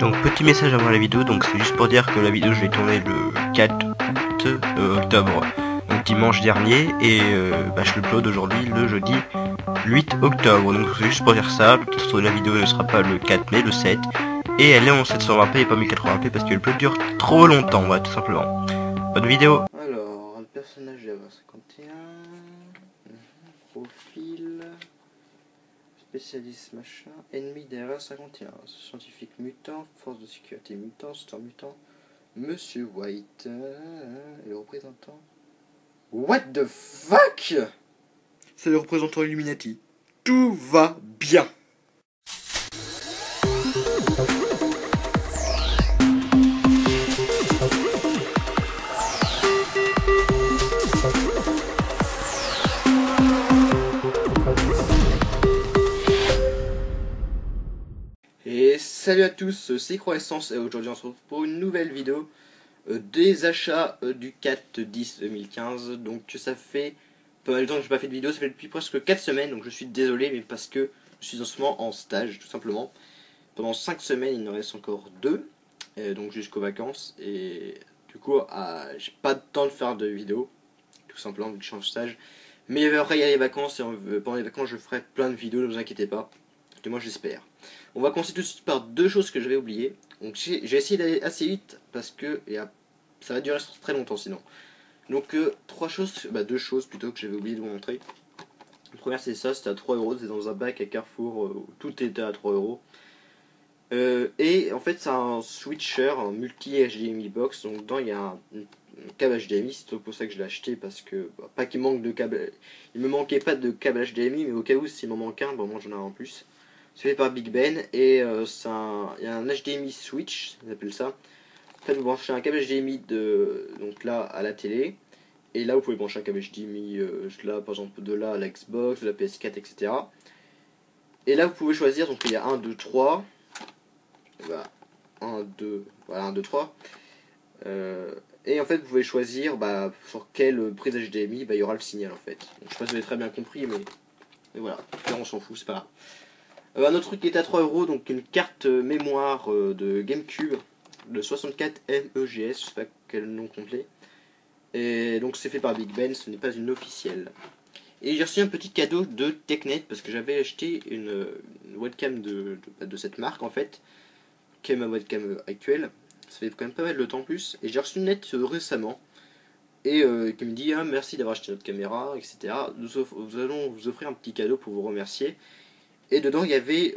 Donc petit message avant la vidéo, donc c'est juste pour dire que la vidéo je l'ai tournée le 4 octobre, donc dimanche dernier, et je l'upload aujourd'hui le jeudi 8 octobre, donc c'est juste pour dire ça. Le titre de la vidéo ne sera pas le 4 mais le 7, et elle est en 720p et pas 1080p parce que l'upload dure trop longtemps, voilà, tout simplement. Bonne vidéo. Alors, le personnage Java 51, profil, spécialiste machin, ennemi derrière 51, scientifique mutant, force de sécurité mutant, star mutant, Monsieur White, et le représentant. What the fuck? C'est le représentant Illuminati. Tout va bien. Et salut à tous, c'est Croissance et aujourd'hui on se retrouve pour une nouvelle vidéo des achats du 4-10-2015. Donc ça fait pas mal de temps que je n'ai pas fait de vidéo, ça fait depuis presque 4 semaines, donc je suis désolé, mais parce que je suis en ce moment en stage tout simplement. Pendant 5 semaines il en reste encore 2, donc jusqu'aux vacances, et du coup j'ai pas de temps de faire de vidéo, tout simplement vu que je suis en stage. Mais après il y a les vacances, et pendant les vacances je ferai plein de vidéos, ne vous inquiétez pas, du moins j'espère. On va commencer tout de suite par deux choses que j'avais oubliées. Donc j'ai essayé d'aller assez vite parce que ça va durer très longtemps sinon. Donc deux choses plutôt que j'avais oublié de vous montrer. La première c'est ça, c'était à 3€, c'est dans un bac à Carrefour où tout était à 3€. Et en fait c'est un switcher, un multi HDMI box, donc dedans il y a un câble HDMI, c'est pour ça que je l'ai acheté, parce que, pas qu'il manque de câble, il me manquait pas de câble HDMI, mais au cas où s'il m'en manque un, bon moi j'en ai un en plus. C'est fait par Big Ben, et il y a un HDMI switch, on appelle ça. En fait vous branchez un câble HDMI donc là à la télé, et là vous pouvez brancher un câble HDMI là par exemple de là à la Xbox, de la PS4, etc. Et là vous pouvez choisir, donc il y a 1, 2, 3. Voilà, 1, 2, voilà, 1, 2, 3. Et en fait vous pouvez choisir sur quelle prise HDMI il y aura le signal en fait. Donc, je sais pas si vous avez très bien compris, mais voilà, là on s'en fout, c'est pas grave. Un autre truc qui est à 3€, donc une carte mémoire de GameCube de 64 MeGS, je sais pas quel nom complet. Et donc c'est fait par Big Ben, ce n'est pas une officielle. Et j'ai reçu un petit cadeau de TechNet parce que j'avais acheté une webcam de cette marque en fait, qui est ma webcam actuelle. Ça fait quand même pas mal de temps en plus. Et j'ai reçu une lettre récemment et qui me dit merci d'avoir acheté notre caméra, etc. Nous allons vous offrir un petit cadeau pour vous remercier. Et dedans il y avait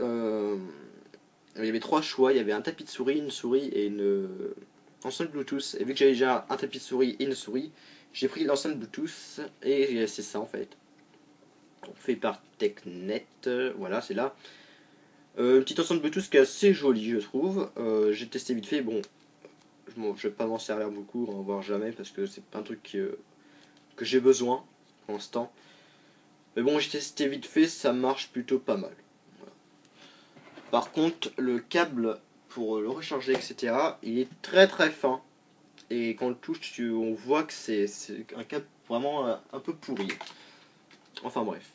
3 choix, il y avait un tapis de souris, une souris et une enceinte Bluetooth. Et vu que j'avais déjà un tapis de souris et une souris, j'ai pris l'enceinte Bluetooth et c'est ça en fait. Fait par TechNet, voilà c'est là. Une petite enceinte Bluetooth qui est assez jolie je trouve. J'ai testé vite fait, bon je vais pas m'en servir beaucoup, on va voir jamais parce que c'est pas un truc que j'ai besoin pour l'instant. Mais bon j'ai testé vite fait, ça marche plutôt pas mal. Par contre, le câble pour le recharger, etc., il est très très fin. Et quand on le touche, on voit que c'est un câble vraiment un peu pourri. Enfin bref.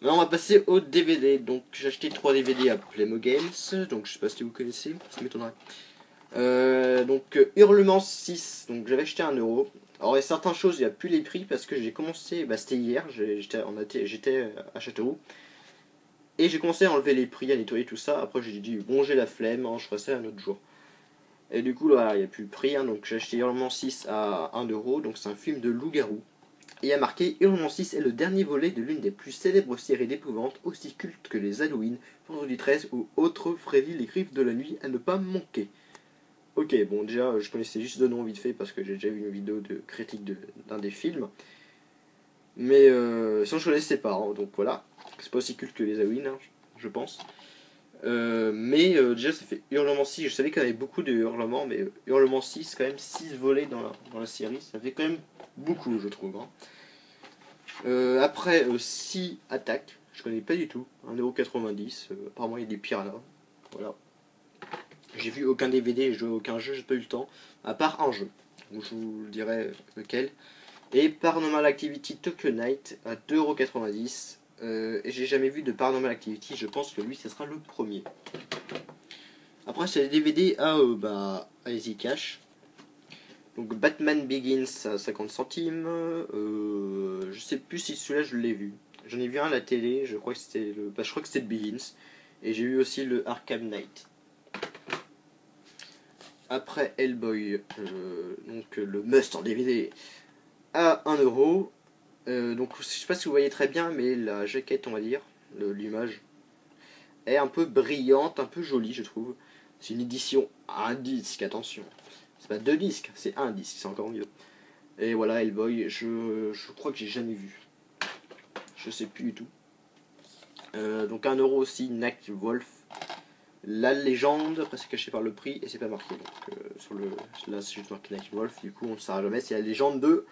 Maintenant, on va passer au DVD. Donc, j'ai acheté 3 DVD à Playmo Games. Donc, je sais pas si vous connaissez, ça m'étonnerait. Hurlement 6. Donc, j'avais acheté 1€. Alors, il y a certaines choses, il n'y a plus les prix parce que j'ai commencé. C'était hier, j'étais à Châteauroux. Et j'ai commencé à enlever les prix, à nettoyer tout ça. Après j'ai dit bon j'ai la flemme, je ferai ça un autre jour. Et du coup là il n'y a plus le prix, donc j'ai acheté Hurlement 6 à 1€. Donc c'est un film de loup-garou. Et il y a marqué Hurlement 6 est le dernier volet de l'une des plus célèbres séries d'épouvante, aussi culte que les Halloween, Vendredi 13 ou autres Freddy les Griffes de la nuit à ne pas manquer. Ok, bon déjà je connaissais juste de nom vite fait parce que j'ai déjà vu une vidéo de critique d'un des films. Mais sinon je connaissais pas, donc voilà. C'est pas aussi culte que les Halloween, je pense. Déjà ça fait Hurlement 6, je savais qu'il y avait beaucoup de Hurlements, mais Hurlement 6, quand même 6 volets dans la série, ça fait quand même beaucoup je trouve. Après 6 attaques, je connais pas du tout, 1,90€, apparemment il y a des piranhas, voilà. J'ai vu aucun DVD, j'ai joué à aucun jeu, j'ai pas eu le temps, à part un jeu, donc je vous dirai lequel. Et Paranormal Activity Tokyo Night à 2,90€. Et j'ai jamais vu de Paranormal Activity, je pense que lui ce sera le premier. Après c'est les DVD à Easy Cash. Donc Batman Begins à 50 centimes. Je sais plus si celui-là je l'ai vu. J'en ai vu un à la télé, je crois que c'était je crois que c'était le Begins. Et j'ai vu aussi le Arkham Knight. Après Hellboy, donc le must en DVD à 1€. Donc je sais pas si vous voyez très bien, mais la jaquette, on va dire, l'image, est un peu brillante, un peu jolie, je trouve. C'est une édition à un disque, attention. C'est pas 2 disques, c'est un disque, c'est encore mieux. Et voilà, Hellboy, je crois que j'ai jamais vu. Je sais plus du tout. Donc 1€ aussi, Night Wolf. La légende, après c'est caché par le prix et c'est pas marqué. Donc là c'est juste marqué Night Wolf, du coup on ne saura jamais. C'est la légende de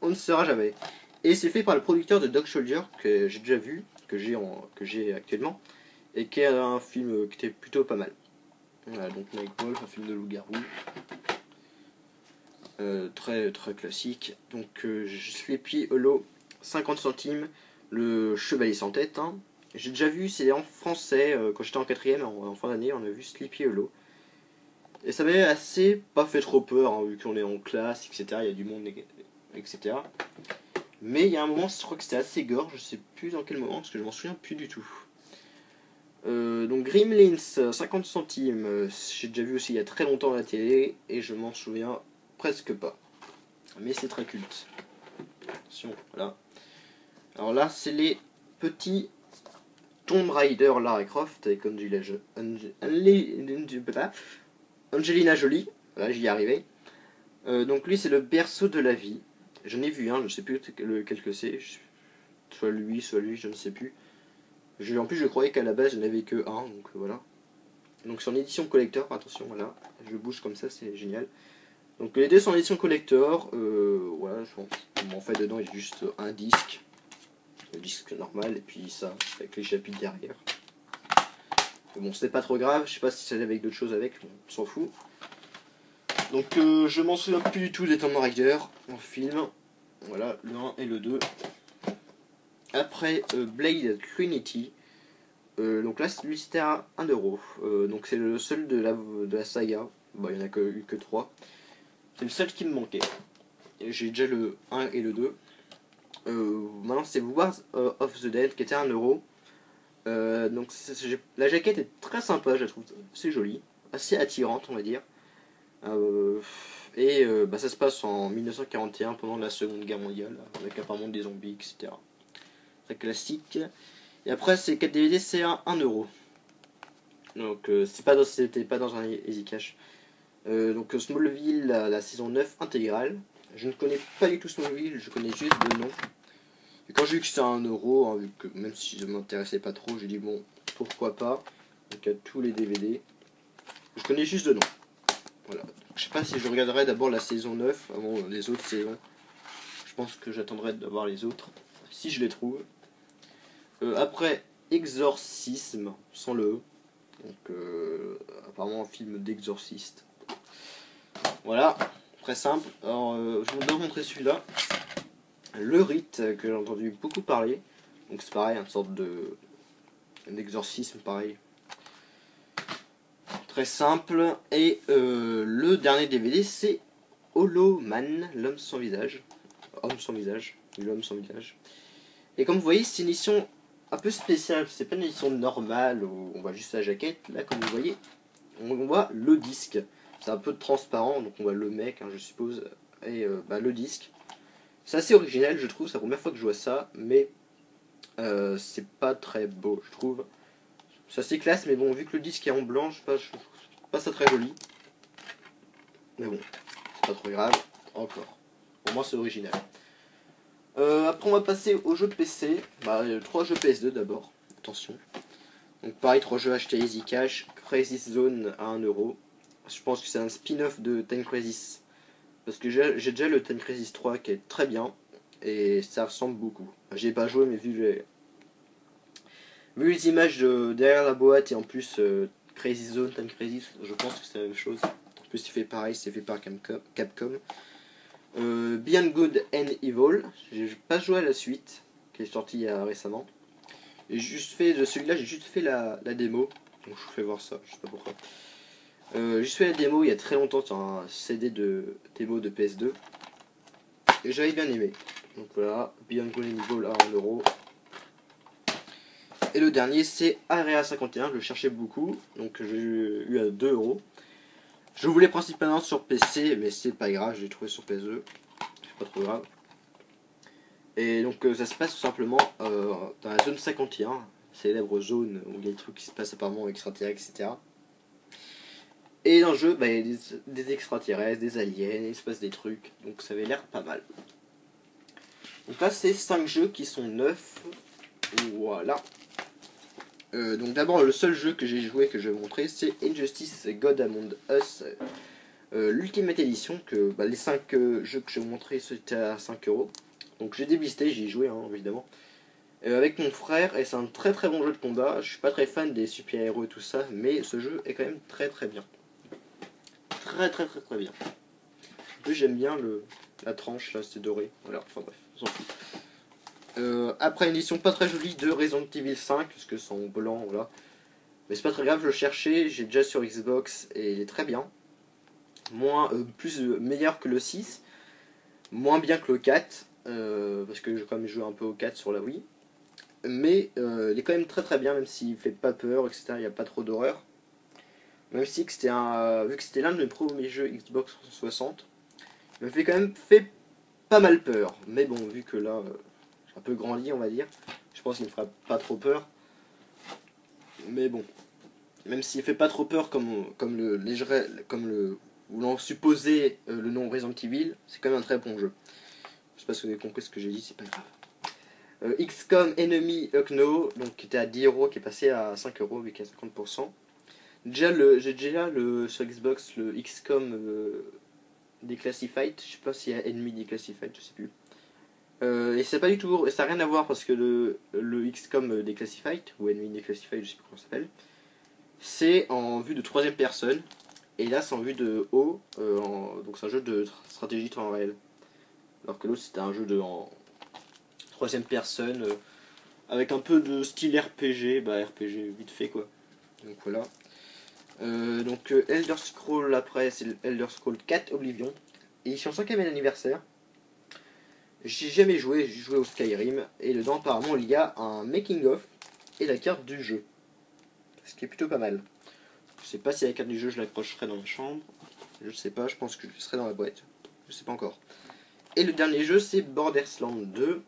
on ne saura jamais. Et c'est fait par le producteur de Dog Soldier que j'ai déjà vu, que j'ai actuellement, et qui est un film qui était plutôt pas mal. Voilà, donc Night Wolf, un film de loup-garou. Très très classique. Donc Sleepy Hollow, 50 centimes, le chevalier sans tête. Hein. J'ai déjà vu, c'est en français, quand j'étais en 4ème, en fin d'année, on a vu Sleepy Hollow. Et ça m'avait assez pas fait trop peur, hein, vu qu'on est en classe, etc. Il y a du monde, etc. Mais il y a un moment, je crois que c'était assez gore, je sais plus dans quel moment, parce que je m'en souviens plus du tout. Donc Gremlins, 50 centimes, j'ai déjà vu aussi il y a très longtemps à la télé, et je m'en souviens presque pas. Mais c'est très culte. Attention, voilà. Alors là, c'est les petits Tomb Raider Lara Croft avec Angelina Jolie. Voilà, j'y arrivais. Donc lui, c'est le berceau de la vie. J'en ai vu un, je sais plus lequel que c'est. Soit lui, je ne sais plus. En plus, je croyais qu'à la base, je n'avais que un, donc voilà. Donc c'est en édition collector, attention, voilà. Je bouge comme ça, c'est génial. Donc les deux sont en édition collector. Voilà, en fait dedans il y a juste un disque. Le disque normal et puis ça, avec les chapitres derrière. Mais bon, c'est pas trop grave, je sais pas si c'est avec d'autres choses avec, bon, on s'en fout. Donc je m'en souviens plus du tout des Tomb Raider en film. Voilà, le 1 et le 2. Après Blade Trinity. Donc là, lui c'était à 1€. Donc c'est le seul de la saga. Bon, il n'y en a eu que 3. C'est le seul qui me manquait. J'ai déjà le 1 et le 2. Maintenant c'est Wars of the Dead qui était à 1€. Donc la jaquette est très sympa, je la trouve. C'est joli. Assez attirante, on va dire. Ça se passe en 1941 pendant la Seconde Guerre mondiale. Avec apparemment des zombies, etc. Très classique. Et après, ces 4 DVD, c'est à 1€. Donc, c'était pas dans un Easy Cash. Donc, Smallville, la saison 9 intégrale. Je ne connais pas du tout Smallville, je connais juste le nom. Et quand j'ai vu que c'était à 1€, hein, vu que même si je m'intéressais pas trop, j'ai dit bon, pourquoi pas. Donc, il y a tous les DVD. Je connais juste le nom. Voilà. Donc, je sais pas si je regarderai d'abord la saison 9 avant les autres saisons. Je pense que j'attendrai d'avoir les autres, si je les trouve. Après Exorcisme, sans le E. Donc apparemment un film d'exorciste. Voilà, très simple. Alors je vous dois montrer celui-là. Le Rite, que j'ai entendu beaucoup parler. Donc c'est pareil, une sorte d'exorcisme pareil. Très simple. Et le dernier DVD c'est Hollow Man, l'homme sans visage. Homme sans visage. L'homme sans visage. Et comme vous voyez, c'est une édition un peu spéciale. C'est pas une édition normale où on voit juste la jaquette. Là, comme vous voyez, on voit le disque. C'est un peu transparent, donc on voit le mec, hein, je suppose, et le disque. C'est assez original, je trouve. C'est la première fois que je vois ça, mais c'est pas très beau, je trouve. C'est assez classe, mais bon, vu que le disque est en blanc, je trouve pas ça très joli. Mais bon, c'est pas trop grave. Encore. Au moins, c'est original. Après on va passer aux jeux PC. 3 jeux PS2 d'abord, attention. Donc pareil, 3 jeux achetés Easy Cash. Crisis Zone à 1€. Je pense que c'est un spin-off de Time Crisis. Parce que j'ai déjà le Time Crisis 3 qui est très bien. Et ça ressemble beaucoup. J'ai pas joué mais vu les images derrière la boîte et en plus Crisis Zone, Time Crisis, je pense que c'est la même chose. En plus c'est fait pareil, c'est fait par Capcom. Beyond Good and Evil, j'ai pas joué à la suite qui est sortie récemment. Et juste fait de celui-là, j'ai juste fait la démo, donc je vous fais voir ça, je sais pas pourquoi. J'y suis à la démo il y a très longtemps sur un CD de démo de PS2. Et j'avais bien aimé. Donc voilà, Beyond Good and Evil à 1€. Et le dernier c'est Area 51, je le cherchais beaucoup, donc j'ai eu à 2€. Je voulais principalement sur PC, mais c'est pas grave, je l'ai trouvé sur PS2. C'est pas trop grave. Et donc ça se passe tout simplement dans la zone 51, célèbre zone où il y a des trucs qui se passent apparemment extraterrestres, etc. Et dans le jeu, bah, il y a des extraterrestres, des aliens, il se passe des trucs, donc ça avait l'air pas mal. Donc là c'est 5 jeux qui sont neufs, voilà. Donc d'abord le seul jeu que j'ai joué que je vais montrer c'est Injustice God Among Us, l'Ultimate Edition, que les 5 jeux que je vais montrer c'était à 5€. Donc j'ai déblisté, j'y ai joué hein, évidemment. Avec mon frère, et c'est un très très bon jeu de combat. Je suis pas très fan des super-héros et tout ça, mais ce jeu est quand même très très bien. Très bien. En plus j'aime bien la tranche là, c'est doré. Voilà, enfin bref, on s'en fout. Après une édition pas très jolie de Resident Evil 5, parce que c'est en blanc, voilà. Mais c'est pas très grave, je le cherchais, j'ai déjà sur Xbox et il est très bien. Meilleur que le 6, moins bien que le 4, parce que j'ai quand même joué un peu au 4 sur la Wii. Mais il est quand même très bien, même s'il fait pas peur, etc. Il n'y a pas trop d'horreur. Même si vu que c'était l'un de mes premiers jeux Xbox 360, il m'a quand même fait pas mal peur. Mais bon, vu que là, j'ai un peu grandi, on va dire, je pense qu'il me fera pas trop peur. Mais bon, même s'il fait pas trop peur comme où l'on supposait le nom Resident Evil, c'est quand même un très bon jeu. Je sais pas si vous avez compris ce que j'ai dit, c'est pas grave. XCOM Enemy Unknown, donc qui était à 10€, qui est passé à 5€ avec 50%. J'ai déjà sur Xbox le XCOM Declassified, je sais pas s'il y a Enemy Declassified, je sais plus. Et c'est pas du tout, et ça n'a rien à voir parce que le XCOM Declassified, ou Enemy Declassified, je sais plus comment ça s'appelle, c'est en vue de troisième personne, et là c'est en vue de haut, donc c'est un jeu de stratégie temps réel. Alors que l'autre c'était un jeu en troisième personne, avec un peu de style RPG, RPG vite fait quoi. Donc voilà. Elder Scroll après c'est Elder Scroll 4 Oblivion, édition 5ème anniversaire. J'ai jamais joué, j'ai joué au Skyrim, et dedans apparemment il y a un making of et la carte du jeu. Ce qui est plutôt pas mal. Je sais pas si la carte du jeu je l'accrocherai dans ma chambre, je sais pas, je pense que je serai dans la boîte, je sais pas encore. Et le dernier jeu c'est Borderlands 2,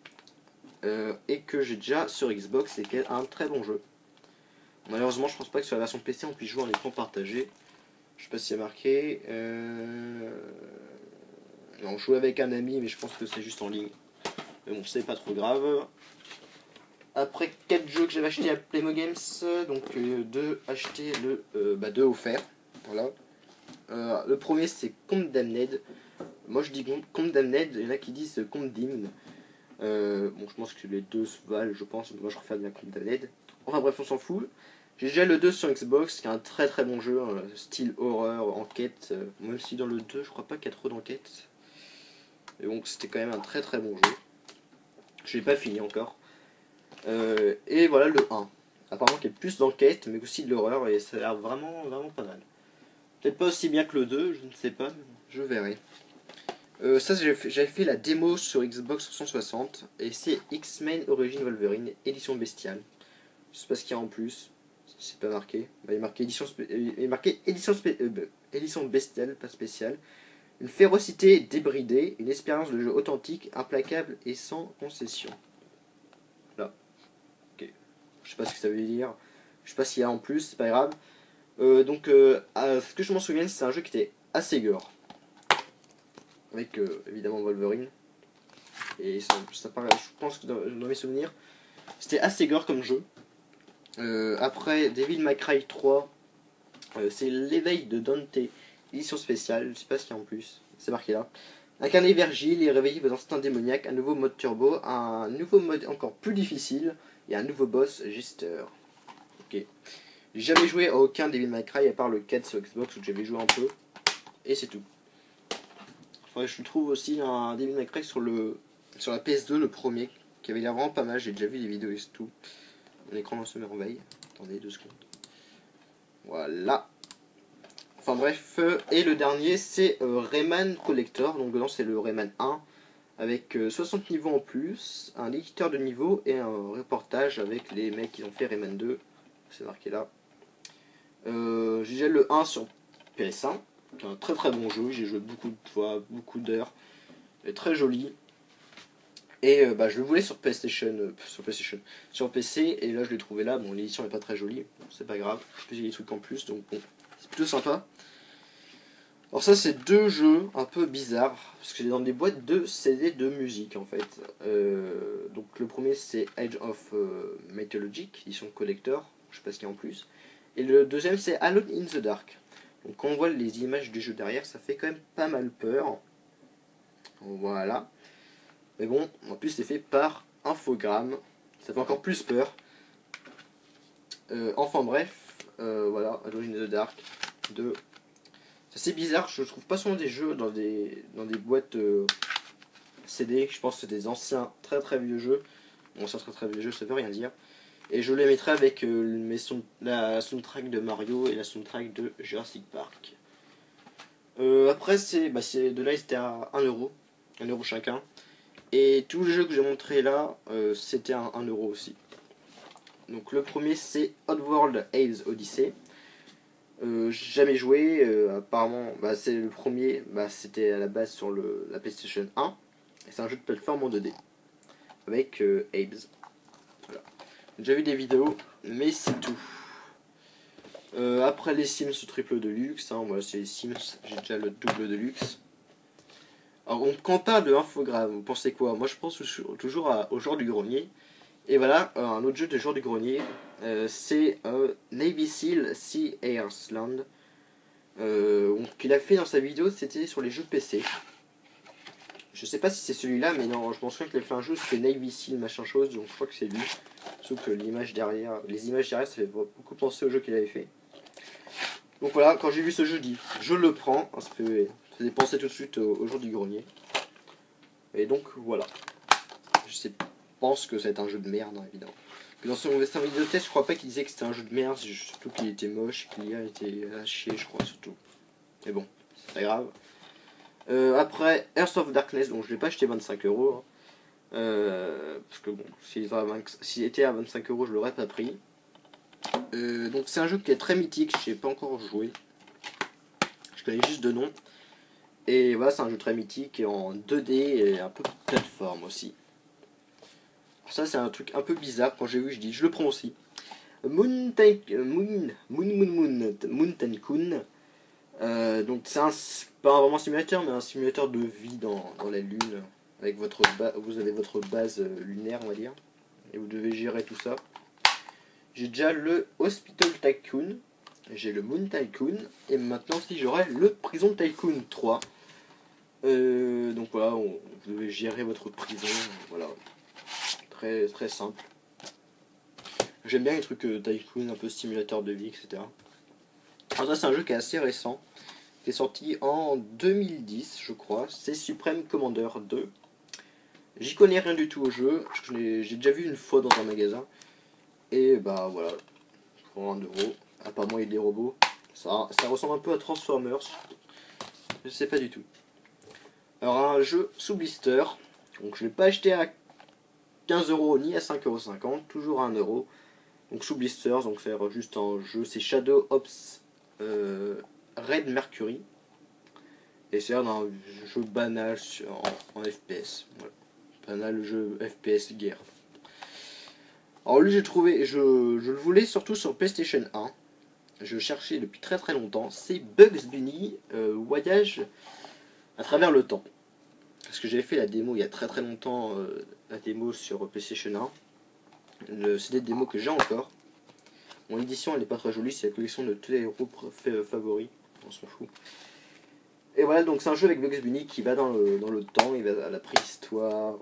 et que j'ai déjà sur Xbox, et qui est un très bon jeu. Malheureusement je pense pas que sur la version PC on puisse jouer en écran partagé. Je sais pas s'il y a marqué. Non, je joue avec un ami, mais je pense que c'est juste en ligne. Mais bon, c'est pas trop grave. Après 4 jeux que j'avais acheté à Playmo Games, donc 2 achetés, 2 offerts. Voilà. Le premier c'est Condemned. Moi je dis Condemned, il y en a qui disent Condemned. Bon, je pense que les deux se valent, je pense. Moi je préfère bien Condemned. Enfin bref, on s'en fout. J'ai déjà le 2 sur Xbox, qui est un très bon jeu, style horreur, enquête. Même si dans le 2, je crois pas qu'il y a trop d'enquête. Mais bon, c'était quand même un très bon jeu. Je l'ai pas fini encore. Et voilà le 1. Apparemment qu'il y a plus d'enquête, mais aussi de l'horreur, et ça a l'air vraiment pas mal. Peut-être pas aussi bien que le 2, je ne sais pas, mais je verrai. Ça, j'avais fait la démo sur Xbox 360, et c'est X-Men Origin Wolverine, édition bestiale. Je sais pas ce qu'il y a en plus, c'est pas marqué. Il est marqué édition bestiale, pas spéciale. Une férocité débridée, une expérience de jeu authentique, implacable et sans concession. Là. Ok. Je sais pas ce que ça veut dire. Je sais pas s'il y a en plus, c'est pas grave. Ce que je m'en souviens, c'est un jeu qui était assez gore. Avec évidemment Wolverine. Et ça paraît, je pense que dans mes souvenirs, c'était assez gore comme jeu. Après Devil May Cry 3, c'est l'éveil de Dante, édition spéciale, je sais pas ce qu'il y a en plus, c'est marqué là. Incarner Virgile et réveiller vos instincts démoniaques, un nouveau mode turbo, un nouveau mode encore plus difficile, et un nouveau boss, Jester. Ok. J'ai jamais joué à aucun Devil May Cry à part le 4 sur Xbox où j'avais joué un peu, et c'est tout. Enfin, je trouve aussi un Devil May Cry sur la PS2, le premier, qui avait l'air vraiment pas mal, j'ai déjà vu des vidéos et tout. Mon écran se merveille. Attendez 2 secondes. Voilà. Enfin bref, et le dernier c'est Rayman Collector, donc dedans c'est le Rayman 1 avec 60 niveaux en plus, un éditeur de niveau et un reportage avec les mecs qui ont fait Rayman 2, c'est marqué là. J'ai déjà le 1 sur PS1, qui est un très très bon jeu, j'ai joué beaucoup de fois, beaucoup d'heures, il est très joli. Et bah, je le voulais sur PlayStation, sur PC, et là je l'ai trouvé là. Bon, l'édition est pas très jolie, bon, c'est pas grave. En plus, il y a des trucs en plus, donc bon, c'est plutôt sympa. Alors ça, c'est deux jeux un peu bizarres, parce que c'est dans des boîtes de CD de musique en fait. Donc le premier c'est Age of Mythologic, édition collector, je sais pas ce qu'il y a en plus. Et le deuxième c'est Alone in the Dark. Donc quand on voit les images du jeu derrière, ça fait quand même pas mal peur. Voilà. Mais bon, en plus c'est fait par Infogrames, ça fait encore plus peur. Enfin bref, voilà, Alone in the Dark 2. C'est assez bizarre, je trouve pas souvent des jeux dans des boîtes CD, je pense que c'est des anciens très très vieux jeux. Bon, anciens très très vieux jeux, ça veut rien dire. Et je les mettrai avec la soundtrack de Mario et la soundtrack de Jurassic Park. Après, de là, c'était à 1€, 1€ chacun. Et tous les jeux que j'ai montré là, c'était à 1€ aussi. Donc le premier c'est Oddworld Abe's Odyssey. Jamais joué, apparemment c'est le premier, c'était à la base sur la PlayStation 1. Et c'est un jeu de plateforme en 2D. Avec Abe's. Voilà. J'ai déjà vu des vidéos, mais c'est tout. Après les Sims triple de luxe, hein, voilà c'est les Sims, j'ai déjà le double de luxe. Alors quand on parle de Infogrames, vous pensez quoi? Moi je pense toujours au joueur du grenier. Et voilà, un autre jeu de joueur du grenier, c'est Navy Seal Sea Airsland. Qu'il a fait dans sa vidéo, c'était sur les jeux PC. Je sais pas si c'est celui-là, mais non, je pense qu'il a fait un jeu, c'était Navy Seal machin chose, donc je crois que c'est lui. Sauf que les images derrière, ça fait beaucoup penser au jeu qu'il avait fait. Donc voilà, quand j'ai vu ce jeu, je dis, je le prends, ça faisait penser tout de suite au jour du grenier. Et donc voilà, pense que c'est un jeu de merde, hein, évidemment. Dans son vidéo test, je crois pas qu'il disait que c'était un jeu de merde, surtout qu'il était moche, qu'il a été à chier, je crois, surtout. Mais bon, c'est pas grave. Après, Earth of Darkness, donc je l'ai pas acheté 25€. Hein. Parce que bon, s'il était à 25€, je l'aurais pas pris. Donc c'est un jeu qui est très mythique, je n'ai pas encore joué. Je connais juste de nom. Et voilà, c'est un jeu très mythique et en 2D et un peu plateforme aussi. Alors ça c'est un truc un peu bizarre, quand j'ai vu je dis je le prends aussi. Moon Tycoon. Donc c'est pas vraiment un simulateur, mais un simulateur de vie dans la lune. Avec vous avez votre base lunaire, on va dire. Et vous devez gérer tout ça. J'ai déjà le Hospital Tycoon. J'ai le Moon Tycoon. Et maintenant aussi j'aurai le Prison Tycoon 3. Donc voilà, vous devez gérer votre prison. Voilà. Très, très simple. J'aime bien les trucs Tycoon, un peu simulateur de vie, etc. Alors ça c'est un jeu qui est assez récent. Qui est sorti en 2010, je crois. C'est Supreme Commander 2. J'y connais rien du tout au jeu. J'ai déjà vu une fois dans un magasin. Et bah voilà. Pour 1€. Apparemment il y a des robots. Ça ressemble un peu à Transformers. Je sais pas du tout. Alors un jeu sous blister. Donc je ne l'ai pas acheté à 15€ ni à 5,50€. Toujours à 1€. Donc sous blisters. Donc c'est juste un jeu. C'est Shadow Ops Red Mercury. Et c'est un jeu banal en FPS. Voilà. Banal jeu FPS guerre. Alors lui j'ai trouvé, je le voulais surtout sur PlayStation 1. Je cherchais depuis très très longtemps. C'est Bugs Bunny Voyage à travers le temps. Parce que j'avais fait la démo il y a très très longtemps, la démo sur PlayStation 1. Le CD de démo que j'ai encore. Mon édition elle n'est pas très jolie, c'est la collection de tous les héros favoris. On s'en fout. Et voilà, donc c'est un jeu avec Bugs Bunny qui va dans le temps, il va à la préhistoire,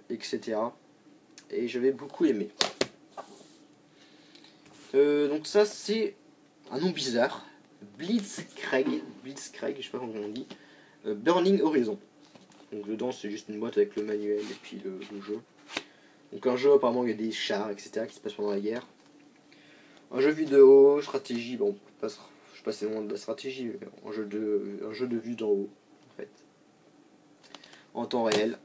etc. Et j'avais beaucoup aimé. Donc ça c'est un nom bizarre. Blitzkrieg, je sais pas comment on dit. Burning Horizon. Donc dedans c'est juste une boîte avec le manuel et puis le jeu. Donc un jeu apparemment il y a des chars, etc. qui se passent pendant la guerre. Un jeu vidéo, stratégie, bon, je je passais loin de la stratégie, un jeu de vue d'en haut, en fait. En temps réel.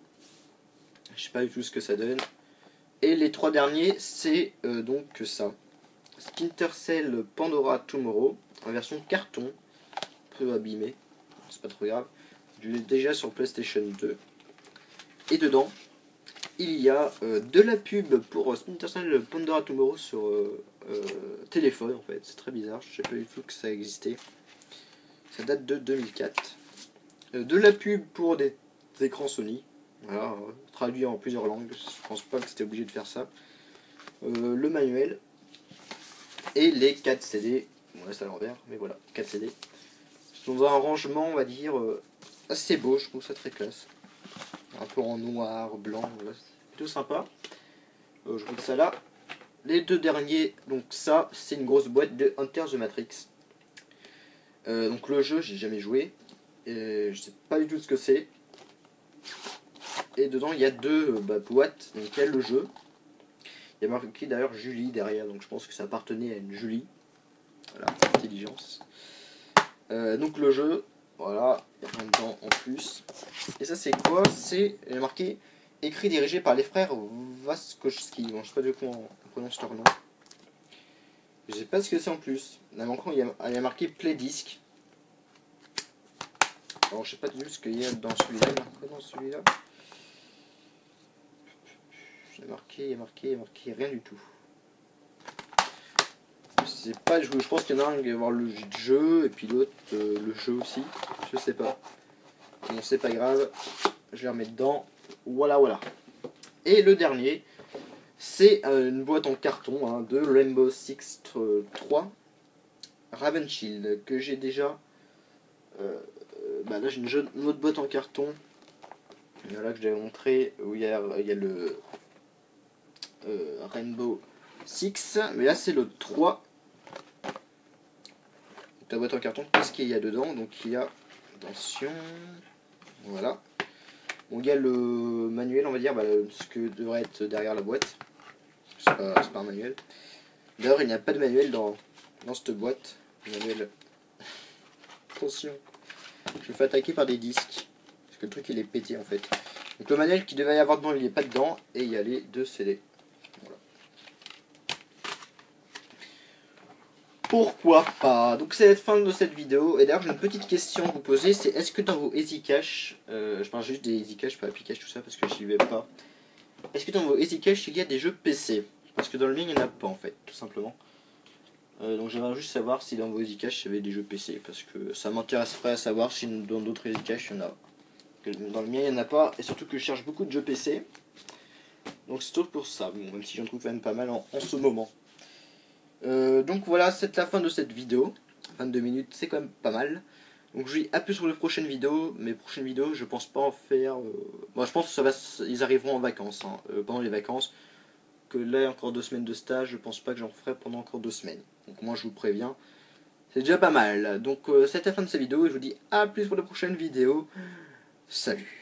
Je sais pas du tout ce que ça donne. Et les 3 derniers, c'est donc ça. Splinter Cell Pandora Tomorrow, en version carton, un peu abîmé, c'est pas trop grave. Je l'ai déjà sur PlayStation 2. Et dedans, il y a de la pub pour Splinter Cell Pandora Tomorrow sur téléphone en fait. C'est très bizarre, je sais pas du tout que ça existait. Ça date de 2004. De la pub pour des écrans Sony. Voilà, traduit en plusieurs langues. Je pense pas que c'était obligé de faire ça. Le manuel. Et les 4 CD. Bon là c'est à l'envers, mais voilà, 4 CD. Dans un rangement, on va dire, assez beau, je trouve ça très classe. Un peu en noir, blanc, voilà, c'est plutôt sympa. Je trouve ça là. Les 2 derniers, donc ça, c'est une grosse boîte de Enter the Matrix. Donc le jeu, j'ai jamais joué. Je sais pas du tout ce que c'est. Et dedans, il y a 2 boîtes. Donc il y a le jeu. Il y a marqué d'ailleurs Julie derrière, donc je pense que ça appartenait à une Julie. Voilà, intelligence. Donc le jeu, voilà, il n'y a rien dedans en plus. Et ça c'est quoi? C'est marqué écrit dirigé par les frères Wachowski. Bon, je sais pas de quoi on prononce leur nom. Je sais pas ce que c'est en plus. Là encore il y a marqué Play Disc. Alors je sais pas du tout ce qu'il y a dans celui-là. Il y a marqué dans celui-là. Il y a marqué rien du tout. C'est pas le jeu. Je pense qu'il y en a un qui va voir le jeu et puis l'autre le jeu aussi. Je sais pas. Bon, c'est pas grave. Je vais remettre dedans. Voilà, voilà. Et le dernier, c'est une boîte en carton hein, de Rainbow Six 3 Ravenshield que j'ai déjà. Là, j'ai une autre boîte en carton. Voilà que je vais montrer où il y a le Rainbow Six. Mais là, c'est le 3. La boîte en carton, qu'est-ce qu'il y a dedans? Donc il y a, attention, voilà. Bon, il y a le manuel, on va dire, ce que devrait être derrière la boîte. C'est pas un manuel. D'ailleurs, il n'y a pas de manuel dans cette boîte. Manuel. Attention, je me fais attaquer par des disques. Parce que le truc il est pété en fait. Donc le manuel qui devait y avoir dedans, il n'est pas dedans. Et il y a les 2 CD. Voilà. Pourquoi pas? Donc c'est la fin de cette vidéo. Et d'ailleurs j'ai une petite question à vous poser. C'est est-ce que dans vos Easy Cash, je parle juste des Easy Cash, pas Happy Cash, tout ça parce que j'y vais pas. Est-ce que dans vos Easy Cash il y a des jeux PC? Parce que dans le mien il n'y en a pas en fait, tout simplement. Donc j'aimerais juste savoir si dans vos Easy Cash il y avait des jeux PC. Parce que ça m'intéresserait à savoir si dans d'autres Easy Cash il y en a. Dans le mien il n'y en a pas. Et surtout que je cherche beaucoup de jeux PC. Donc c'est tout pour ça. Bon, même si j'en trouve quand même pas mal en ce moment. Donc voilà, c'est la fin de cette vidéo. 22 minutes, c'est quand même pas mal. Donc je vous dis à plus pour les prochaines vidéos. Mes prochaines vidéos, je pense pas en faire. Bon, je pense que ils arriveront en vacances, hein, pendant les vacances. Que là, il y a encore 2 semaines de stage, je pense pas que j'en ferai pendant encore 2 semaines. Donc moi, je vous préviens. C'est déjà pas mal. Donc c'est la fin de cette vidéo et je vous dis à plus pour les prochaines vidéos. Salut.